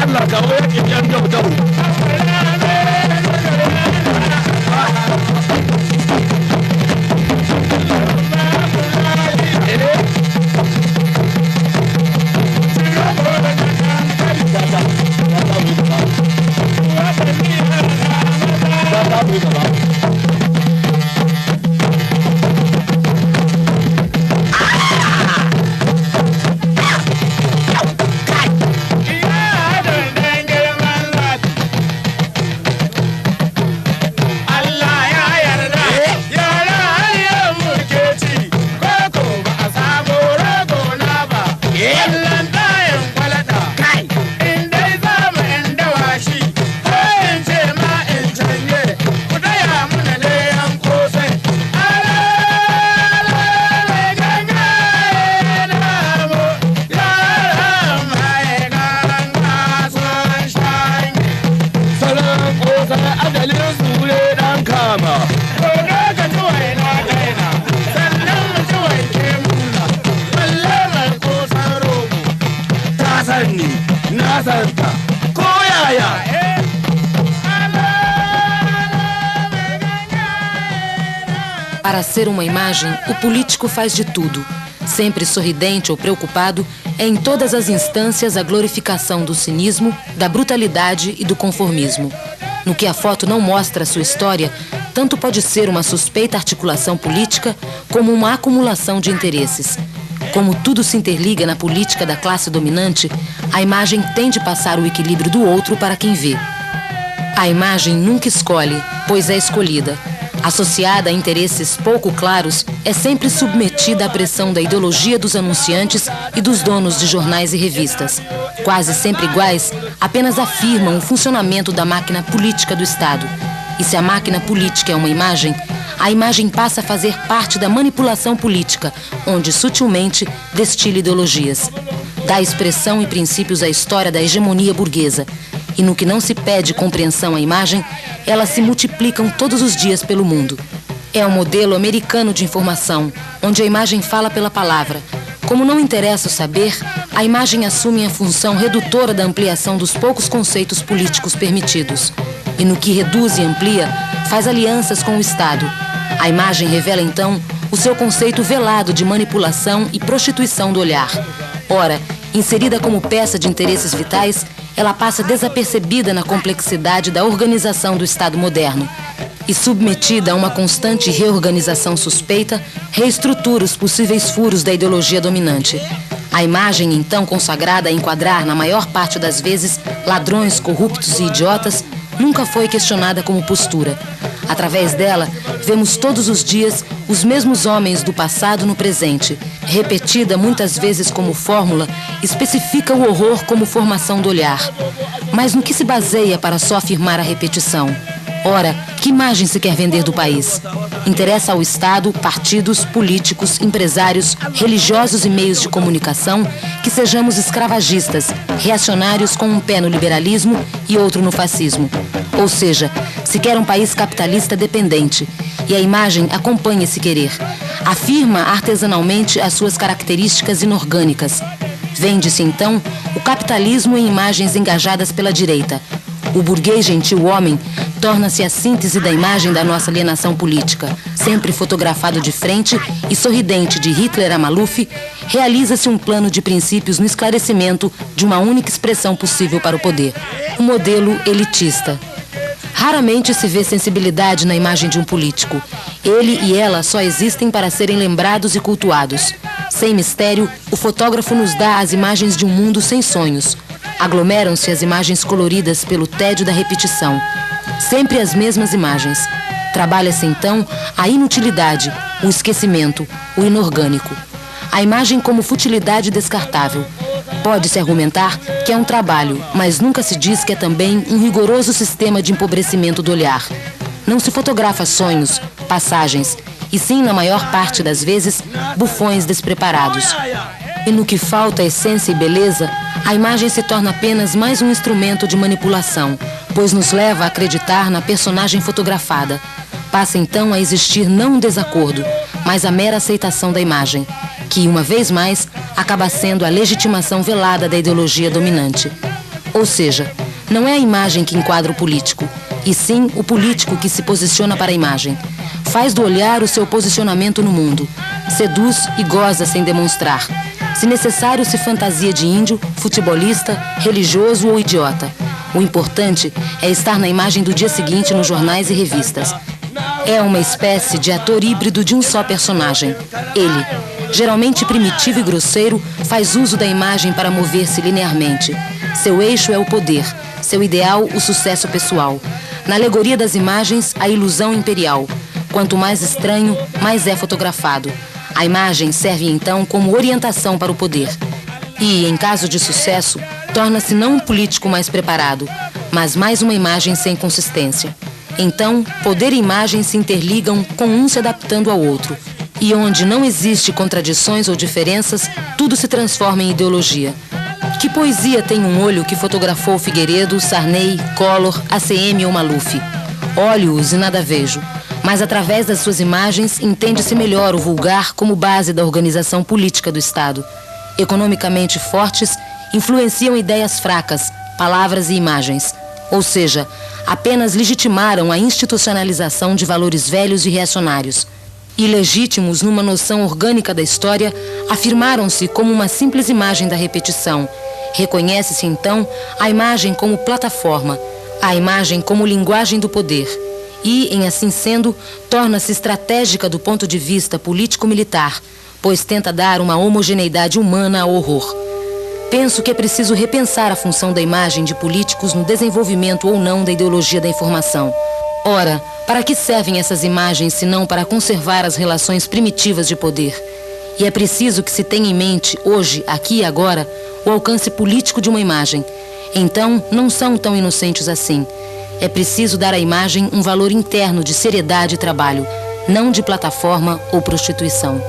Allah ka waya ke yan gaba Para ser uma imagem, o político faz de tudo. Sempre sorridente ou preocupado, é em todas as instâncias a glorificação do cinismo, da brutalidade e do conformismo. No que a foto não mostra a sua história, tanto pode ser uma suspeita articulação política como uma acumulação de interesses. Como tudo se interliga na política da classe dominante, a imagem tem de passar o equilíbrio do outro para quem vê. A imagem nunca escolhe, pois é escolhida. Associada a interesses pouco claros, é sempre submetida à pressão da ideologia dos anunciantes e dos donos de jornais e revistas. Quase sempre iguais, apenas afirmam o funcionamento da máquina política do Estado. E se a máquina política é uma imagem, a imagem passa a fazer parte da manipulação política, onde sutilmente destila ideologias. Dá expressão e princípios à história da hegemonia burguesa. E no que não se pede compreensão à imagem, elas se multiplicam todos os dias pelo mundo. É um modelo americano de informação, onde a imagem fala pela palavra. Como não interessa o saber, a imagem assume a função redutora da ampliação dos poucos conceitos políticos permitidos. E no que reduz e amplia, faz alianças com o Estado. A imagem revela, então, o seu conceito velado de manipulação e prostituição do olhar. Ora, inserida como peça de interesses vitais, ela passa desapercebida na complexidade da organização do Estado moderno. E submetida a uma constante reorganização suspeita, reestrutura os possíveis furos da ideologia dominante. A imagem, então consagrada a enquadrar, na maior parte das vezes, ladrões, corruptos e idiotas, nunca foi questionada como postura. Através dela, vemos todos os dias os mesmos homens do passado no presente. Repetida muitas vezes como fórmula, especifica o horror como formação do olhar. Mas no que se baseia para só afirmar a repetição? Ora, que imagem se quer vender do país? Interessa ao Estado, partidos, políticos, empresários, religiosos e meios de comunicação que sejamos escravagistas, reacionários com um pé no liberalismo e outro no fascismo. Ou seja, se quer um país capitalista dependente, e a imagem acompanha esse querer. Afirma artesanalmente as suas características inorgânicas. Vende-se, então, o capitalismo em imagens engajadas pela direita. O burguês gentil homem torna-se a síntese da imagem da nossa alienação política. Sempre fotografado de frente e sorridente de Hitler a Maluf, realiza-se um plano de princípios no esclarecimento de uma única expressão possível para o poder. Um modelo elitista. Raramente se vê sensibilidade na imagem de um político. Ele e ela só existem para serem lembrados e cultuados. Sem mistério, o fotógrafo nos dá as imagens de um mundo sem sonhos. Aglomeram-se as imagens coloridas pelo tédio da repetição. Sempre as mesmas imagens. Trabalha-se então a inutilidade, o esquecimento, o inorgânico. A imagem como futilidade descartável. Pode-se argumentar que é um trabalho, mas nunca se diz que é também um rigoroso sistema de empobrecimento do olhar. Não se fotografa sonhos, passagens, e sim, na maior parte das vezes, bufões despreparados. E no que falta essência e beleza, a imagem se torna apenas mais um instrumento de manipulação, pois nos leva a acreditar na personagem fotografada. Passa então a existir não um desacordo, mas a mera aceitação da imagem, que, uma vez mais, acaba sendo a legitimação velada da ideologia dominante. Ou seja, não é a imagem que enquadra o político, e sim o político que se posiciona para a imagem. Faz do olhar o seu posicionamento no mundo, seduz e goza sem demonstrar. Se necessário, se fantasia de índio, futebolista, religioso ou idiota. O importante é estar na imagem do dia seguinte nos jornais e revistas. É uma espécie de ator híbrido de um só personagem. Ele, geralmente primitivo e grosseiro, faz uso da imagem para mover-se linearmente. Seu eixo é o poder, seu ideal o sucesso pessoal. Na alegoria das imagens, a ilusão imperial. Quanto mais estranho, mais é fotografado. A imagem serve então como orientação para o poder. E, em caso de sucesso, torna-se não um político mais preparado, mas mais uma imagem sem consistência. Então, poder e imagem se interligam, com um se adaptando ao outro. E onde não existe contradições ou diferenças, tudo se transforma em ideologia. Que poesia tem um olho que fotografou Figueiredo, Sarney, Collor, ACM ou Maluf? Olho-os e nada vejo. Mas através das suas imagens entende-se melhor o vulgar como base da organização política do Estado. Economicamente fortes, influenciam ideias fracas, palavras e imagens. Ou seja, apenas legitimaram a institucionalização de valores velhos e reacionários. Ilegítimos numa noção orgânica da história, afirmaram-se como uma simples imagem da repetição. Reconhece-se então a imagem como plataforma, a imagem como linguagem do poder. E, em assim sendo, torna-se estratégica do ponto de vista político-militar, pois tenta dar uma homogeneidade humana ao horror. Penso que é preciso repensar a função da imagem de políticos no desenvolvimento ou não da ideologia da informação. Ora, para que servem essas imagens se não para conservar as relações primitivas de poder? E é preciso que se tenha em mente, hoje, aqui e agora, o alcance político de uma imagem. Então, não são tão inocentes assim. É preciso dar à imagem um valor interno de seriedade e trabalho, não de plataforma ou prostituição.